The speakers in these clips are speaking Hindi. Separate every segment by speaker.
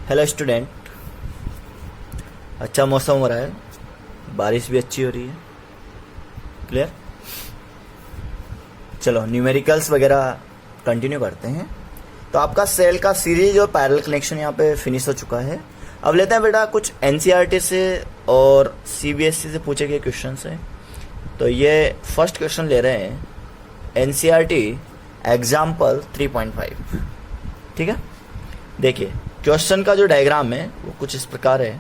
Speaker 1: Hello student. अच्छा मौसम हो रहा है, बारिश भी अच्छी हो रही है। क्लियर। चलो न्यूमेरिकल्स वगैरह कंटिन्यू करते हैं। तो आपका सेल का सीरीज और पैरेलल कनेक्शन यहाँ पे फिनिश हो चुका है। अब लेते हैं बेटा कुछ एनसीईआरटी से और सीबीएसई से पूछे गए क्वेश्चन से। तो ये फर्स्ट क्वेश्चन ले रहे हैं एनसीईआरटी एग्जाम्पल 3.5। ठीक है, देखिए क्वेश्चन का जो डायग्राम है वो कुछ इस प्रकार है।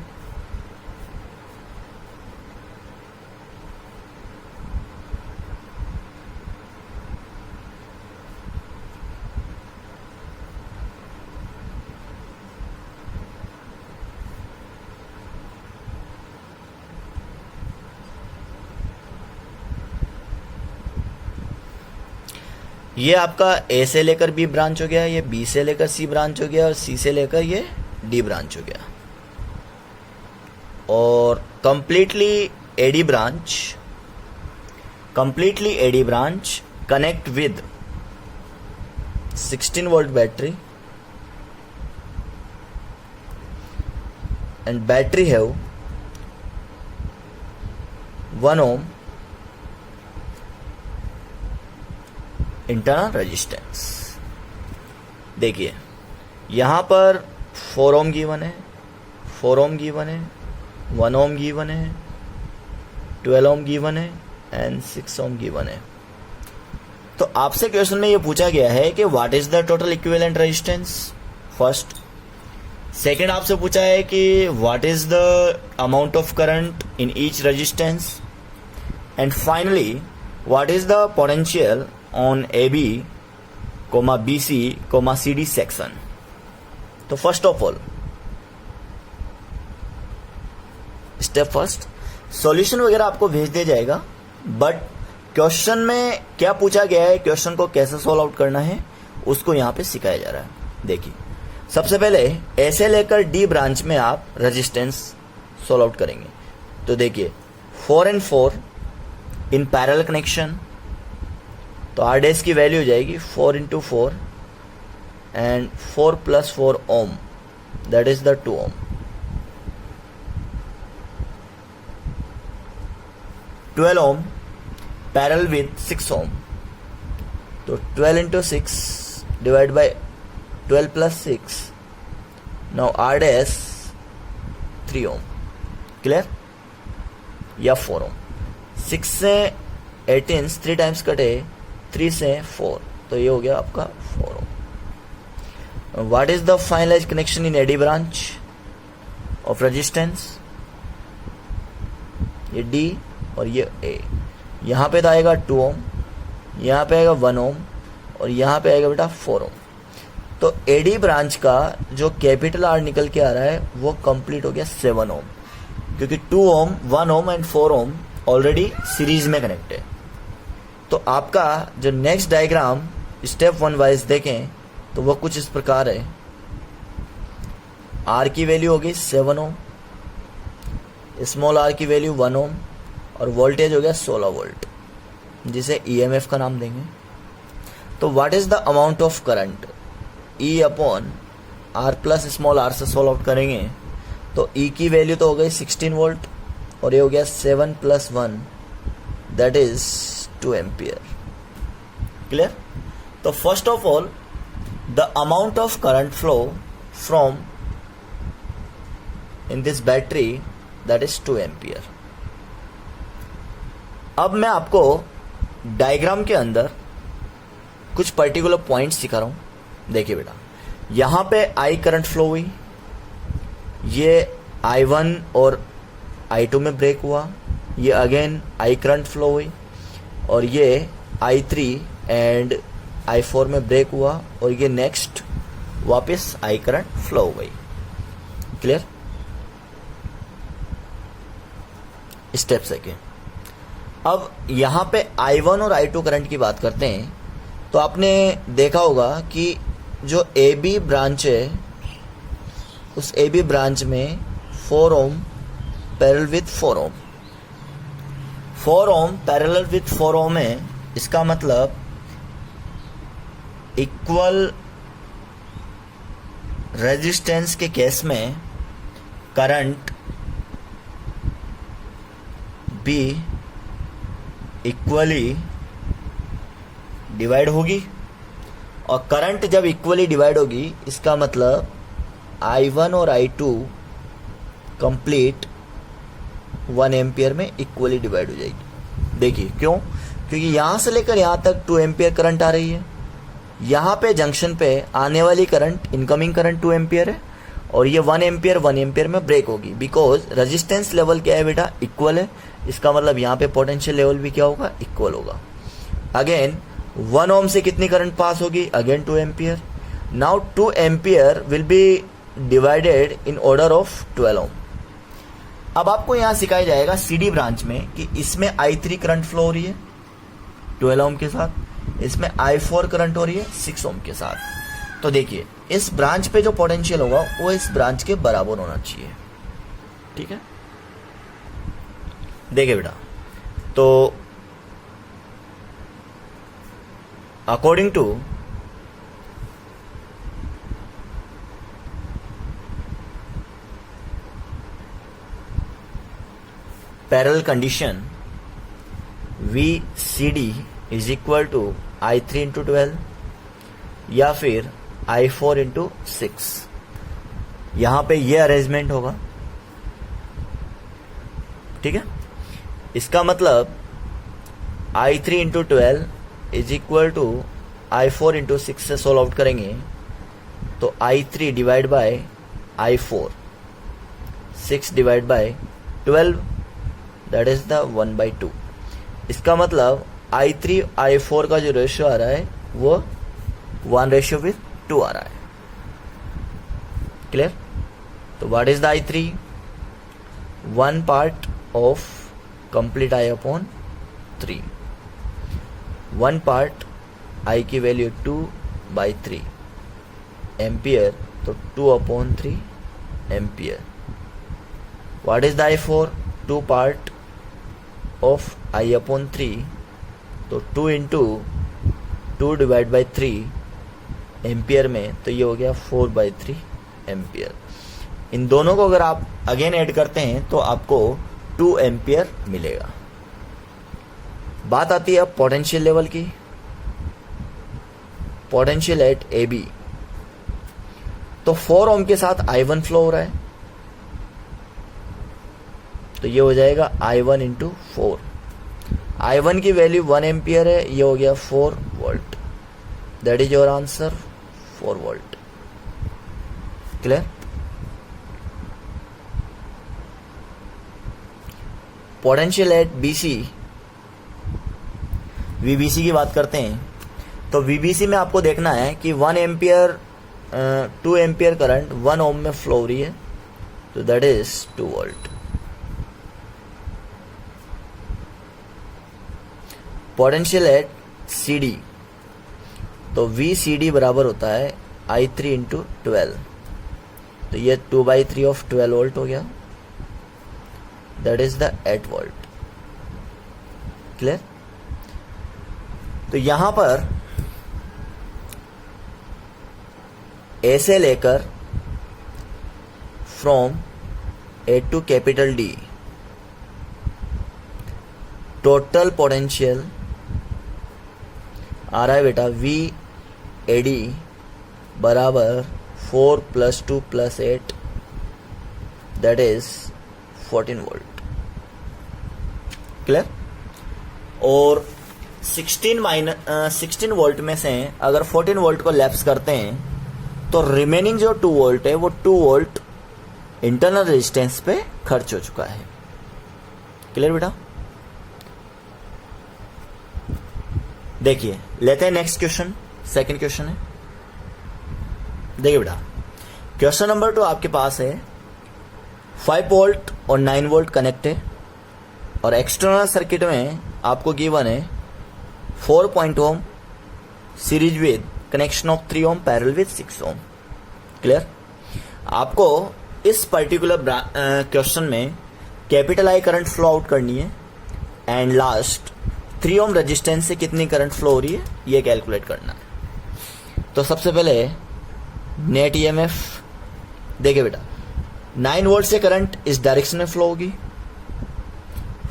Speaker 1: ये आपका ए से लेकर बी ब्रांच हो गया, ये बी से लेकर सी ब्रांच हो गया और सी से लेकर ये डी ब्रांच हो गया। और completely AD branch connect with 16 volt battery and battery have 1 ohm internal resistance. देखिए यहाँ पर 4 ohm गिवन है, 4 ohm गिवन है, 1 ohm गिवन है, 12 ohm गिवन है एंड 6 ohm गिवन है। तो आपसे क्वेश्चन में ये पूछा गया है कि what is the total equivalent resistance first. Second आपसे पूछा है कि what is the amount of current in each resistance and finally what is the potential on AB, BC, CD section। तो first of all step first solution वगैरह आपको भेज दिया जाएगा, बट क्वेश्चन में क्या पूछा गया है, क्वेश्चन को कैसे सॉल्व आउट करना है उसको यहाँ पे सिखाया जा रहा है। देखिए सबसे पहले ए से लेकर डी ब्रांच में आप रेजिस्टेंस सॉल्व आउट करेंगे। तो देखिए 4 and 4 इन पैरेलल कनेक्शन, तो आर डैश की वैल्यू हो जाएगी 4 into 4 and 4 + 4 ohm, that is the 2 ohm। 12 ohm parallel with 6 ohm, तो 12 into 6 divide by 12 + 6, now R dash 3 ohm। Clear, या 4 ohm। 6 से 18 3 टाइम्स कटे, 3 से 4, तो ये हो गया आपका 4 ohm। What is the finalise connection in AD branch of resistance, ये डी और ये ए। यहाँ पे तो आएगा 2 ohm, यहाँ पे आएगा 1 ohm और यहाँ पे आएगा बेटा 4 ohm। तो एडी ब्रांच का जो कैपिटल आर निकल के आ रहा है वो कंप्लीट हो गया 7 ohm, क्योंकि 2 ohm, 1 ohm and 4 ohm already series में कनेक्ट है। तो आपका जो नेक्स्ट डायग्राम स्टेप 1 वाइज देखें तो वो कुछ इस प्रकार है। आर की वैल्यू होगी 7 ohm, स्मॉल आर की वैल्यू 1 ohm और वोल्टेज हो गया 16 वोल्ट, जिसे ईएमएफ का नाम देंगे। तो what is the amount of current, E upon R plus small r से सॉल्व आउट करेंगे तो ई की वैल्यू तो हो गई 16 वोल्ट और ये हो गया 7 + 1, दैट इज 2 एम्पियर। क्लियर। तो first of all the amount of current flow from in this battery, that is 2 ampere. अब मैं आपको डायग्राम के अंदर कुछ पर्टिकुलर पॉइंट्स सिखा रहा हूं। देखिए बेटा यहां पे आई करंट फ्लो हुई, ये I1 और I2 में ब्रेक हुआ, ये अगेन आई करंट फ्लो हुई और ये I3 एंड I4 में ब्रेक हुआ और ये नेक्स्ट वापस आई करंट फ्लो हो गई। क्लियर। स्टेप सेकेंड, अब यहां पे I1 और I2 करंट की बात करते हैं तो आपने देखा होगा कि जो AB ब्रांच है उस AB ब्रांच में 4 ohm parallel with 4 ohm, 4 ohm parallel with 4 ohm है। इसका मतलब इक्वल रेजिस्टेंस के केस में करंट भी इक्वली डिवाइड होगी, और करंट जब इक्वली डिवाइड होगी इसका मतलब I1 और I2 कंप्लीट 1 एम्पियर में इक्वली डिवाइड हो जाएगी। देखिए क्यों, क्योंकि यहाँ से लेकर यहाँ तक 2 एम्पियर करंट आ रही है, यहाँ पे जंक्शन पे आने वाली करंट इनकमिंग करंट 2 एम्पियर है, और ये 1 एम्पियर में ब्रेक होगी, बिकॉज रेजिस्टेंस लेवल क्या है बेटा, इक्वल है। इसका मतलब यहाँ पे पोटेंशियल लेवल भी क्या होगा, इक्वल होगा। अगेन 1 ओम से कितनी करंट पास होगी, again 2 ampere. Now 2 ampere will be divided in order of 12 ओम। अब आपको यहां सिखाया जाएगा CD ब्रांच में कि इसमें I3 करंट फ्लो हो रही है 12 ओम के साथ, इसमें I4 करंट हो रही है 6 ओम के साथ। तो देखिए इस ब्रांच पे जो पोटेंशियल होगा वो इस ब्रांच के बराबर होना चाहिए, ठीक है। देखिए बेटा, तो according to parallel condition VCD is equal to I3 into 12 या फिर I4 इंटू 6, यहां पे ये अरेंजमेंट होगा, ठीक है। इसका मतलब I3 into 12 is equal to I4 into 6 से सोल्व आउट करेंगे तो I3 divide by I4, 6 divide by 12, that is the 1/2। इसका मतलब I3 I4 का जो रेशियो आ रहा है वो 1:2 आ रहा है। क्लियर? तो what is the I3? 1 part of complete I upon 3, 1 part I की वैल्यू 2/3 एम्पियर, तो 2/3 ampere. What is the I4? 2 part of I upon 3, तो 2 इंटू 2 डिवाइड बाई 3 एम्पियर में, तो ये हो गया 4/3 एम्पियर। इन दोनों को अगर आप अगेन ऐड करते हैं तो आपको 2 एम्पियर मिलेगा। बात आती है अब पोटेंशियल लेवल की। पोटेंशियल एट AB, तो 4 ओम के साथ I1 फ्लो हो रहा है, तो ये हो जाएगा I1 इंटू 4। I1 की वैल्यू 1 एम्पियर है, ये हो गया 4 volt. That is your answer, 4 volt. Clear? Potential at BC, VBC की बात करते हैं, तो VBC में आपको देखना है कि 1 एम्पियर 2 एम्पियर करंट 1 ओम में फ्लो हो रही है, तो that is 2 volt. Potential at CD, तो VCD बराबर होता है I3 इंटू 12, तो ये 2/3 ऑफ 12 वोल्ट हो गया, that is the 8 volt. Clear? तो यहां पर A से लेकर from A to capital D total potential आ रहा है बेटा VAD बराबर 4 + 2 + 8, दैट इज 14 वोल्ट। क्लियर? और 16 वोल्ट में से अगर 14 वोल्ट को लैप्स करते हैं तो रिमेनिंग जो 2 वोल्ट है वो 2 वोल्ट इंटरनल रेजिस्टेंस पे खर्च हो चुका है। क्लियर बेटा? देखिए लेते हैं नेक्स्ट क्वेश्चन, सेकंड क्वेश्चन है। देखिए बेटा, क्वेश्चन नंबर 2 आपके पास है 5 वोल्ट और 9 वोल्ट कनेक्ट है, और एक्सटर्नल सर्किट में आपको गिवन है 4 ohm series with connection of 3 ohm parallel with 6 ohm. Clear? आपको इस पर्टिकुलर क्वेश्चन में capital I current flow out करनी है एंड लास्ट 3 ओम रेजिस्टेंस से कितनी करंट फ्लो हो रही है ये कैलकुलेट करना है। तो सबसे पहले नेट EMF देखिए बेटा, 9 वोल्ट से करंट इस डायरेक्शन में फ्लो होगी,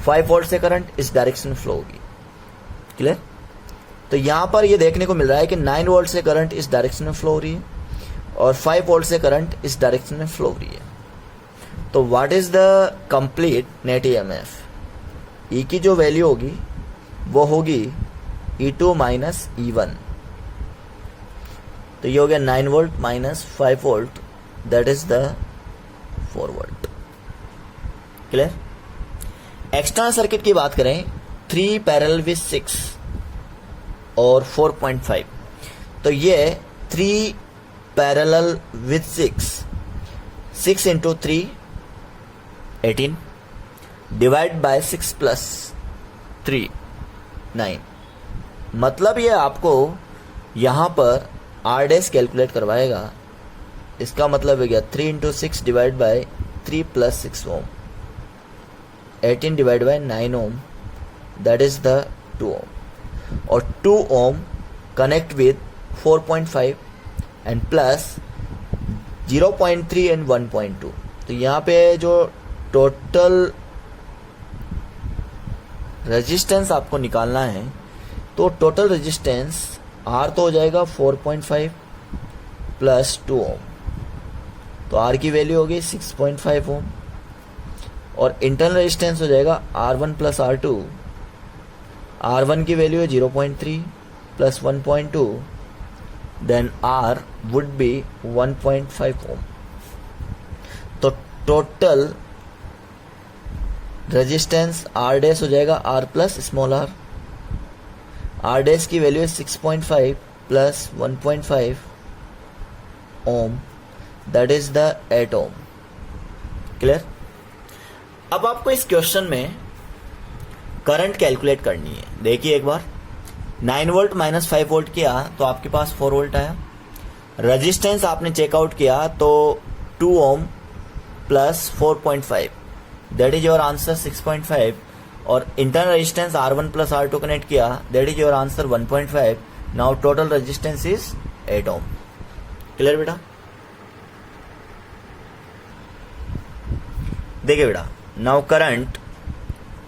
Speaker 1: 5 वोल्ट से करंट इस डायरेक्शन में फ्लो होगी। क्लियर? तो यहां पर ये देखने को मिल रहा है कि 9 वोल्ट से करंट इस डायरेक्शन में फ्लो हो रही है और 5 वोल्ट से करंट इस डायरेक्शन में फ्लो हो रही है। तो what is the complete net EMF? E की जो वैल्यू होगी वो होगी E2 माइनस E1। तो ये हो गया 9 volt minus 5 volt, that is the 4 volt. Clear? External circuit की बात करें, 3 पैरेलल विद 6 और 4.5। तो ये 3 parallel with 6 into 3 18 divide bye 6 plus 3 9। मतलब ये आपको यहां पर आर डैश कैलकुलेट करवाएगा। इसका मतलब है क्या, 3 into 6 divide by 3 plus 6 ohm, 18 divide by 9 ohm, that is the 2 ohm. और 2 ohm connect with 4.5 and plus 0.3 and 1.2। तो यहाँ पे जो टोटल रेजिस्टेंस आपको निकालना है, तो टोटल रेजिस्टेंस आर तो हो जाएगा 4.5 प्लस 2 ओम, तो आर की वैल्यू होगी 6.5 ओम। और इंटरनल रेजिस्टेंस हो जाएगा R1 प्लस R2। R1 की वैल्यू है 0.3 plus 1.2, then R would be 1.5 ohm. तो टोटल रेजिस्टेंस R डैश हो जाएगा R plus small r। R dash की वैल्यू है 6.5 plus 1.5 ohm, that is the 8 ohm. Clear? अब आपको इस क्वेश्चन में करंट कैलकुलेट करनी है। देखिए एक बार, 9 वोल्ट माइनस 5 वोल्ट किया तो आपके पास 4 वोल्ट आया। रेजिस्टेंस आपने चेकआउट किया तो 2 ओम plus 4.5, that is your answer 6.5। और internal resistance R1 plus R2 connect किया, that is your answer 1.5। Now total resistance is 8 ohm. Clear बेटा? देखिए बेटा, now current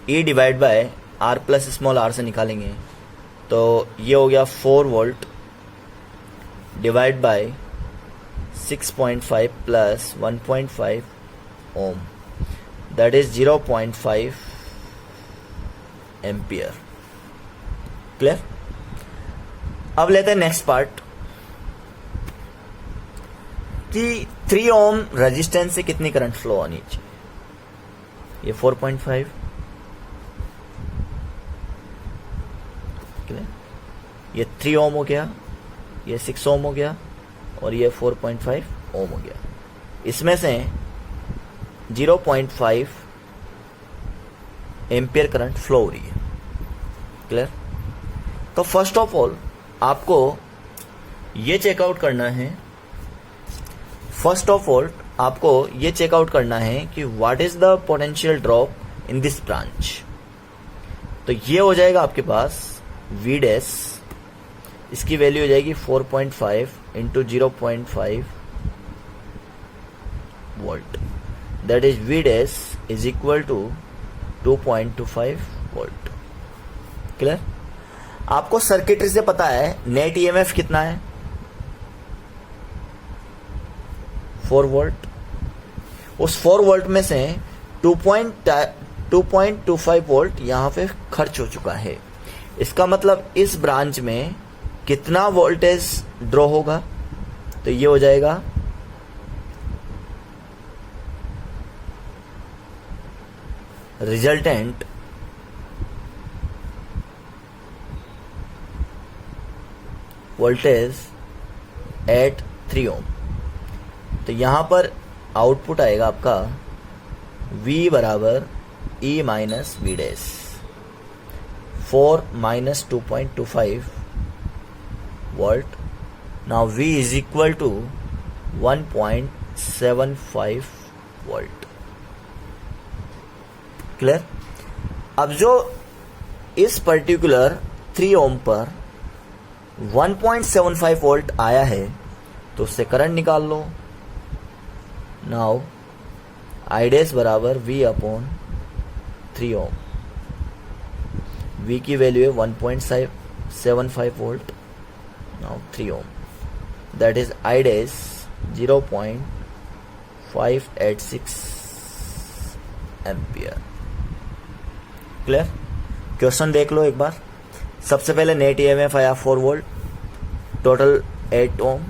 Speaker 1: E divide by R plus small r से निकालेंगे, तो ये हो गया 4 volt divide by 6.5 plus 1.5 ohm, that is 0.5 ampere. Clear? अब लेते हैं नेक्स्ट पार्ट कि 3 ओम रेजिस्टेंस से कितनी करंट फ्लो होनी चाहिए। ये 4.5, ये 3 ओम हो गया, ये 6 ओम हो गया और ये 4.5 ओम हो गया। इसमें से 0.5 एम्पियर करंट फ्लो हो रही है। क्लियर? तो फर्स्ट ऑफ ऑल आपको ये चेकआउट करना है, कि what is the potential drop in this branch. तो ये हो जाएगा आपके पास V डैश, इसकी वैल्यू हो जाएगी 4.5 into 0.5 volt, that is V dash is equal to 2.25 volt. Clear? आपको सर्किटरी से पता है नेट ईएमएफ कितना है, 4 वोल्ट। उस 4 वोल्ट में से 2.25 वोल्ट यहां पे खर्च हो चुका है। इसका मतलब इस ब्रांच में कितना वोल्टेज ड्रॉ होगा, तो ये हो जाएगा रिजल्टेंट वोल्टेज एट 3 ओम। तो यहां पर आउटपुट आएगा आपका V बराबर E minus V dash, 4 minus 2.25 volt. Now V is equal to 1.75 volt. Clear? अब जो इस पर्टिकुलर 3 ओम पर 1.75 वोल्ट आया है, तो उससे करंट निकाल लो। नाउ आई डैश बराबर V अपॉन 3 ओम। V की वैल्यू है 1.75 volt, now 3 ohm, that is I dash 0.586 ampere. Clear? Question देख लो एक बार। सबसे पहले नेट ईएमएफ आया 4 volt, total 8 ohm,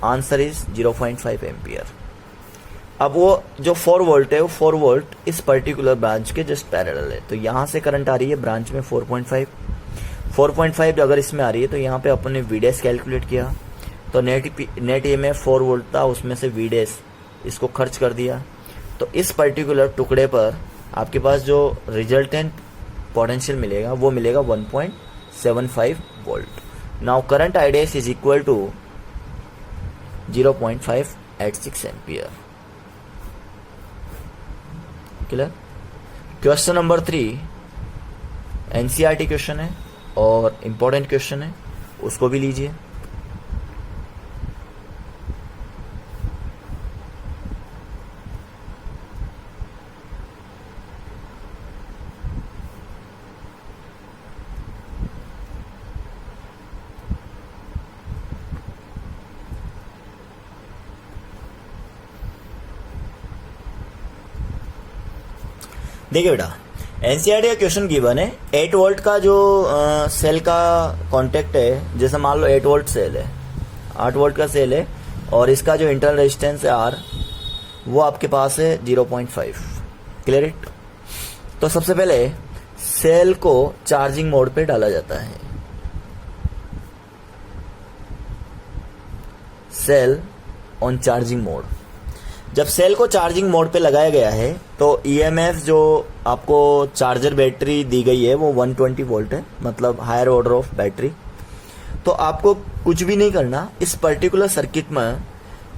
Speaker 1: answer is 0.5 ampere. अब वो जो 4 वोल्ट है वो 4 वोल्ट इस पर्टिकुलर ब्रांच के जस्ट पैरेलल है, तो यहाँ से करंट आ रही है ब्रांच में 4.5 अगर इसमें आ रही है तो यहाँ पे अपन ने वीडेस कैलकुलेट किया, तो नेट ईएमएफ 4 वोल्ट था, उसमें से वीडेस इसको खर्च कर दिया, तो इस पर्टिकुलर टुकड़े पर आपके पास जो रिजल्टेंट पोटेंशियल मिलेगा वो मिलेगा 1.75 volt. Now current I dash is equal to 0.586 ampere. Clear? Question number 3 NCERT question है और इंपॉर्टेंट क्वेश्चन है, उसको भी लीजिए। देखिए बेटा, एनसीईआरटी का क्वेश्चन गिवन है 8 वोल्ट का जो सेल का कॉन्टेक्ट है, जैसे मान लो 8 वोल्ट सेल है, 8 वोल्ट का सेल है और इसका जो इंटरनल रेजिस्टेंस है R वो आपके पास है 0.5। Clear it? तो सबसे पहले सेल को चार्जिंग मोड पे डाला जाता है, सेल ऑन चार्जिंग मोड। जब सेल को चार्जिंग मोड पे लगाया गया है तो ईएमएफ जो आपको चार्जर बैटरी दी गई है वो 120 वोल्ट है, मतलब हायर ऑर्डर ऑफ बैटरी। तो आपको कुछ भी नहीं करना, इस पर्टिकुलर सर्किट में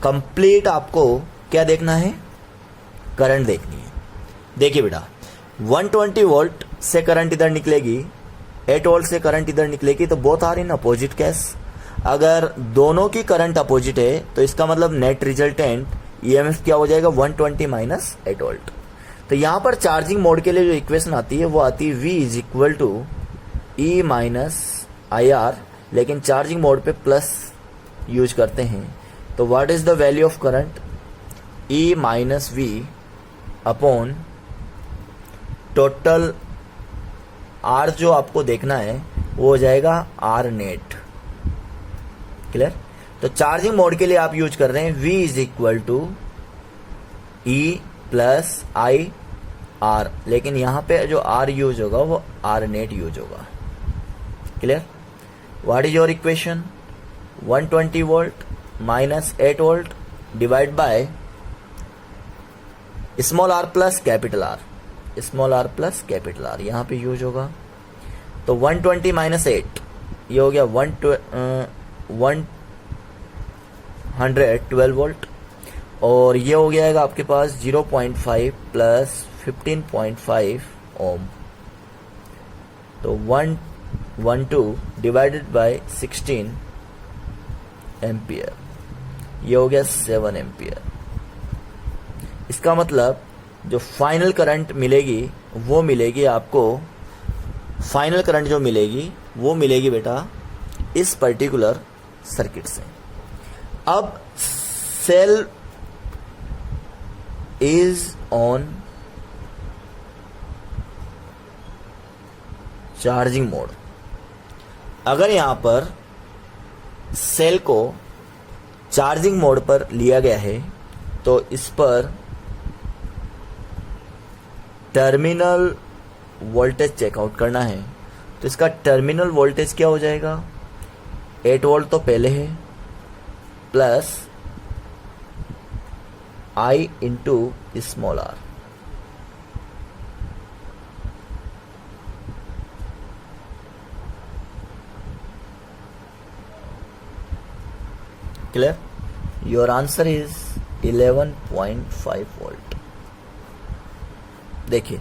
Speaker 1: कंप्लीट आपको क्या देखना है, करंट देखनी है। देखिए बेटा, 120 वोल्ट से करंट इधर निकलेगी, 8 वोल्ट से करंट इधर निकलेगी, तो both are in opposite case. अगर दोनों की करंट अपोजिट है तो इसका मतलब नेट रिजल्टेंट ईएमएफ क्या हो जाएगा, 120 माइनस 8 वोल्ट। तो यहां पर चार्जिंग मोड के लिए जो इक्वेशन आती है वो आती है V is equal to E minus IR, लेकिन चार्जिंग मोड पे प्लस यूज करते हैं, तो what is the value of current, E minus V upon total R जो आपको देखना है वो हो जाएगा R नेट। क्लियर? तो चार्जिंग मोड के लिए आप यूज कर रहे हैं V is equal to E plus IR, लेकिन यहां पे जो R यूज होगा वो R नेट यूज होगा। Clear? What is your equation, 120 volt minus 8 volt divide by small r plus capital R, small r plus capital R यहां पे यूज होगा। तो 120 माइनस 8 ये हो गया 112 वोल्ट, और ये हो गया आपके पास 0.5 प्लस 15.5 ओम, तो 112 डिवाइडेड बाय 16 एम्पियर, ये हो गया 7 एम्पियर। इसका मतलब जो फाइनल करंट मिलेगी वो मिलेगी आपको, फाइनल करंट जो मिलेगी वो मिलेगी बेटा इस पर्टिकुलर सर्किट से। अब cell is on charging mode. अगर यहां पर सेल को चार्जिंग मोड पर लिया गया है तो इस पर टर्मिनल वोल्टेज चेकआउट करना है, तो इसका टर्मिनल वोल्टेज क्या हो जाएगा, 8 वोल्ट तो पहले है plus I into small r। Clear? Your answer is 11.5 volt. देखिए,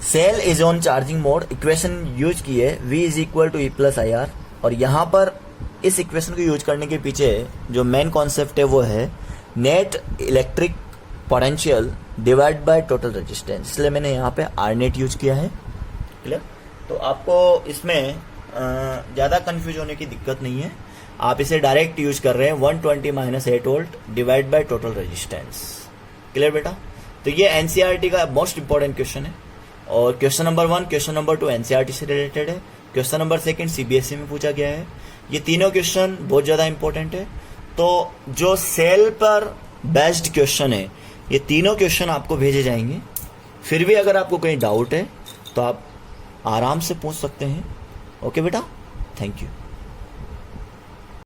Speaker 1: cell is on charging mode, equation use की है V is equal to E plus IR, और यहां पर इस इक्वेशन को यूज करने के पीछे जो मेन कॉन्सेप्ट है वो है net electric potential divide by total resistance, इसलिए मैंने यहाँ पे आर नेट यूज किया है। क्लियर? तो आपको इसमें ज़्यादा कंफ्यूज होने की दिक्कत नहीं है, आप इसे डायरेक्ट यूज कर रहे हैं 120 minus 8 volt divide by total resistance. Clear बेटा? तो ये एनसीईआरटी का मोस्ट इंपॉर्टेंट क्वेश्चन है, और question number 1 question number 2 NCERT से रिलेटेड है, क्वेश्चन नंबर 2 सीबीएसई में पूछा गया है। ये तीनों क्वेश्चन बहुत ज़्यादा इंपॉर्टेंट है। तो जो सेल पर बेस्ड क्वेश्चन है, ये तीनों क्वेश्चन आपको भेजे जाएंगे। फिर भी अगर आपको कहीं डाउट है तो आप आराम से पूछ सकते हैं। ओके बेटा, थैंक यू।